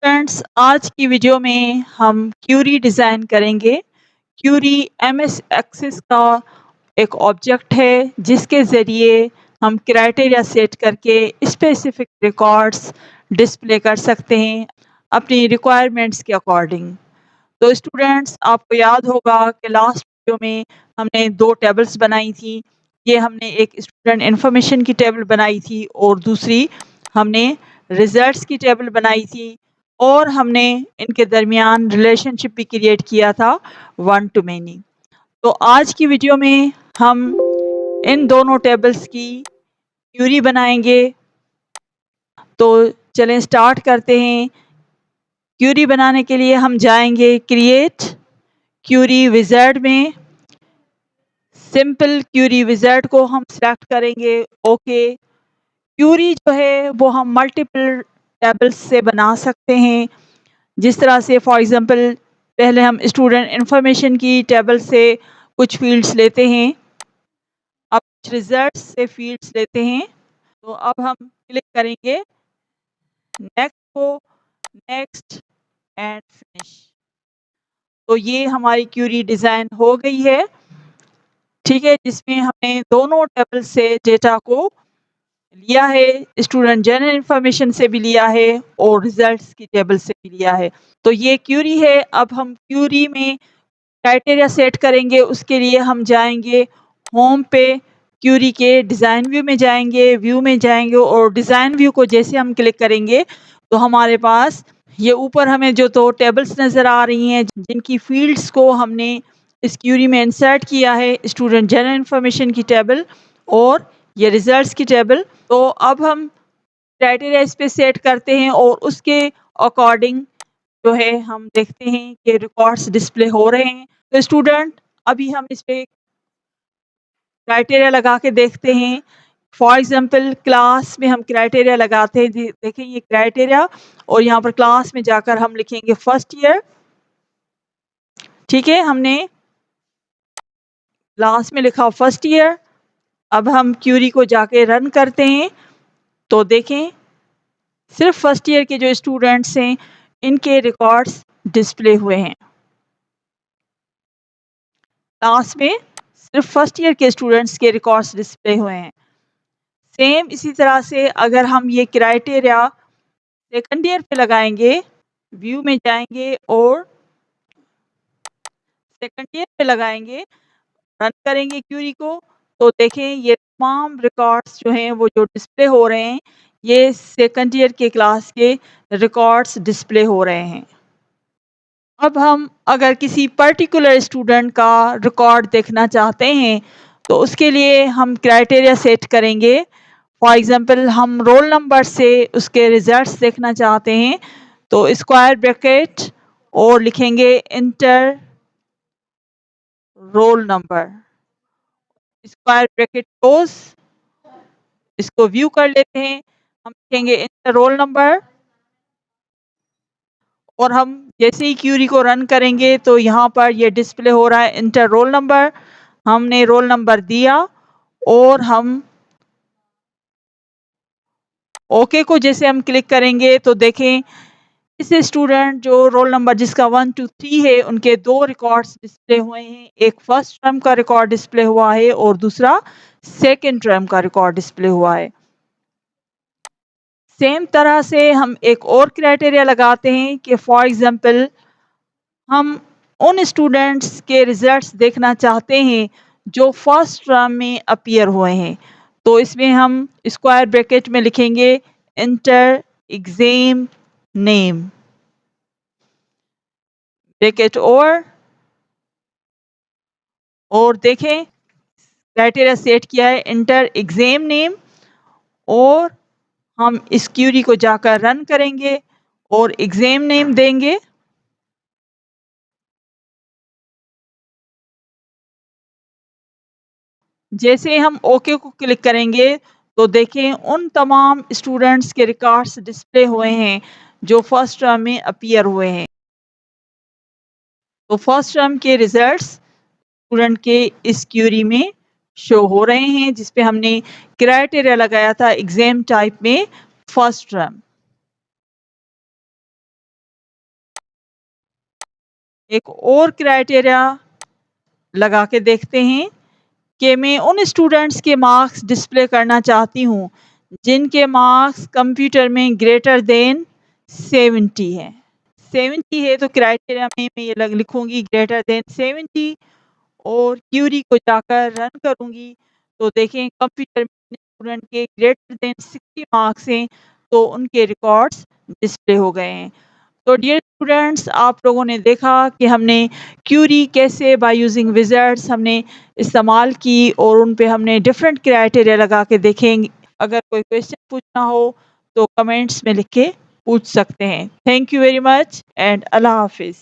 Friends, आज की video में हम क्यूरी डिज़ाइन करेंगे। क्यूरी एमएस एक्सेस का एक ऑब्जेक्ट है जिसके ज़रिए हम क्राइटेरिया सेट करके स्पेसिफिक रिकॉर्ड्स डिस्प्ले कर सकते हैं अपनी रिक्वायरमेंट्स के अकॉर्डिंग। तो स्टूडेंट्स, आपको याद होगा कि लास्ट वीडियो में हमने 2 टेबल्स बनाई थी। ये हमने एक स्टूडेंट इन्फॉर्मेशन की टेबल बनाई थी और दूसरी हमने रिजल्ट्स की टेबल बनाई थी और हमने इनके दरमियान रिलेशनशिप भी क्रिएट किया था वन टू मैनी। तो आज की वीडियो में हम इन दोनों टेबल्स की क्यूरी बनाएंगे। तो चलें स्टार्ट करते हैं। क्यूरी बनाने के लिए हम जाएंगे क्रिएट क्यूरी विज़ार्ड में। सिंपल क्यूरी विज़ार्ड को हम सेलेक्ट करेंगे। ओके। क्यूरी जो है वो हम मल्टीपल टेबल्स से बना सकते हैं। जिस तरह से फॉर एग्जांपल पहले हम स्टूडेंट इंफॉर्मेशन की टेबल से कुछ फील्ड्स लेते हैं, अब कुछ रिजल्ट्स से फील्ड्स लेते हैं। तो अब हम क्लिक करेंगे नेक्स्ट को, नेक्स्ट एंड फिनिश। तो ये हमारी क्यूरी डिज़ाइन हो गई है, ठीक है, जिसमें हमने दोनों टेबल से डेटा को लिया है, स्टूडेंट जनरल इंफॉर्मेशन से भी लिया है और रिजल्ट्स की टेबल से भी लिया है। तो ये क्यूरी है। अब हम क्यूरी में क्राइटेरिया सेट करेंगे। उसके लिए हम जाएंगे होम पे, क्यूरी के डिज़ाइन व्यू में जाएंगे, व्यू में जाएंगे और डिज़ाइन व्यू को जैसे हम क्लिक करेंगे तो हमारे पास ये ऊपर हमें जो तो टेबल्स नज़र आ रही हैं जिनकी फील्ड्स को हमने इस क्यूरी में इंसर्ट किया है, स्टूडेंट जनरल इंफॉर्मेशन की टेबल और ये रिजल्ट्स की टेबल। तो अब हम क्राइटेरिया इस पे सेट करते हैं और उसके अकॉर्डिंग जो है हम देखते हैं कि रिकॉर्ड्स डिस्प्ले हो रहे हैं। तो स्टूडेंट, अभी हम इस पे क्राइटेरिया लगा के देखते हैं। फॉर एग्जांपल क्लास में हम क्राइटेरिया लगाते हैं। देखें ये क्राइटेरिया और यहाँ पर क्लास में जाकर हम लिखेंगे फर्स्ट ईयर। ठीक है, हमने क्लास में लिखा फर्स्ट ईयर। अब हम क्यूरी को जाके रन करते हैं तो देखें सिर्फ फर्स्ट ईयर के जो स्टूडेंट्स हैं इनके रिकॉर्ड्स डिस्प्ले हुए हैं। क्लास में सिर्फ फर्स्ट ईयर के स्टूडेंट्स के रिकॉर्ड्स डिस्प्ले हुए हैं। सेम इसी तरह से अगर हम ये क्राइटेरिया सेकंड ईयर पे लगाएंगे, व्यू में जाएंगे और सेकंड ईयर पे लगाएंगे, रन करेंगे क्यूरी को तो देखें ये तमाम रिकॉर्ड्स जो हैं वो जो डिस्प्ले हो रहे हैं, ये सेकंड ईयर के क्लास के रिकॉर्ड्स डिस्प्ले हो रहे हैं। अब हम अगर किसी पर्टिकुलर स्टूडेंट का रिकॉर्ड देखना चाहते हैं तो उसके लिए हम क्राइटेरिया सेट करेंगे। फॉर एग्जांपल हम रोल नंबर से उसके रिजल्ट्स देखना चाहते हैं तो स्क्वायर ब्रैकेट और लिखेंगे inter roll number, square bracket close. इसको व्यू कर लेते हैं, हम लिखेंगे इंटर रोल नंबर और हम जैसे ही क्यूरी को रन करेंगे तो यहाँ पर ये डिस्प्ले हो रहा है इंटर रोल नंबर। हमने रोल नंबर दिया और हम ओके को जैसे हम क्लिक करेंगे तो देखें इस स्टूडेंट जो रोल नंबर जिसका 1 2 3 है उनके 2 रिकॉर्ड्स डिस्प्ले हुए हैं। एक फर्स्ट टर्म का रिकॉर्ड डिस्प्ले हुआ है और दूसरा सेकंड टर्म का रिकॉर्ड डिस्प्ले हुआ है। सेम तरह से हम एक और क्राइटेरिया लगाते हैं कि फॉर एग्जांपल हम उन स्टूडेंट्स के रिजल्ट्स देखना चाहते हैं जो फर्स्ट टर्म में अपीयर हुए हैं। तो इसमें हम स्क्वायर ब्रैकेट में लिखेंगे इंटर एग्जाम नेम, ब्रैकेट और देखें क्राइटेरिया सेट किया है इंटर एग्जाम नेम और हम इस क्यूरी को जाकर रन करेंगे और एग्जाम नेम देंगे। जैसे हम ओके को क्लिक करेंगे तो देखें उन तमाम स्टूडेंट्स के रिकॉर्ड्स डिस्प्ले हुए हैं जो फर्स्ट टर्म में अपीयर हुए हैं। तो फर्स्ट टर्म के रिजल्ट्स स्टूडेंट के इस क्यूरी में शो हो रहे हैं जिस पे हमने क्राइटेरिया लगाया था एग्जाम टाइप में फर्स्ट टर्म। एक और क्राइटेरिया लगा के देखते हैं कि मैं उन स्टूडेंट्स के मार्क्स डिस्प्ले करना चाहती हूँ जिनके मार्क्स कंप्यूटर में ग्रेटर देन 70 है। 70 है तो क्राइटेरिया में मैं ये लिखूंगी ग्रेटर देन 70 और क्यूरी को जाकर रन करूंगी तो देखें कंप्यूटर में स्टूडेंट के ग्रेटर देन 60 मार्क्स हैं तो उनके रिकॉर्ड्स डिस्प्ले हो गए हैं। तो डियर स्टूडेंट्स, आप लोगों ने देखा कि हमने क्यूरी कैसे बाय यूजिंग विजार्ड्स हमने इस्तेमाल की और उन पे हमने डिफरेंट क्राइटेरिया लगा के देखेंगे। अगर कोई क्वेश्चन पूछना हो तो कमेंट्स में लिख के पूछ सकते हैं। Thank you very much and अल्लाह हाफिज़।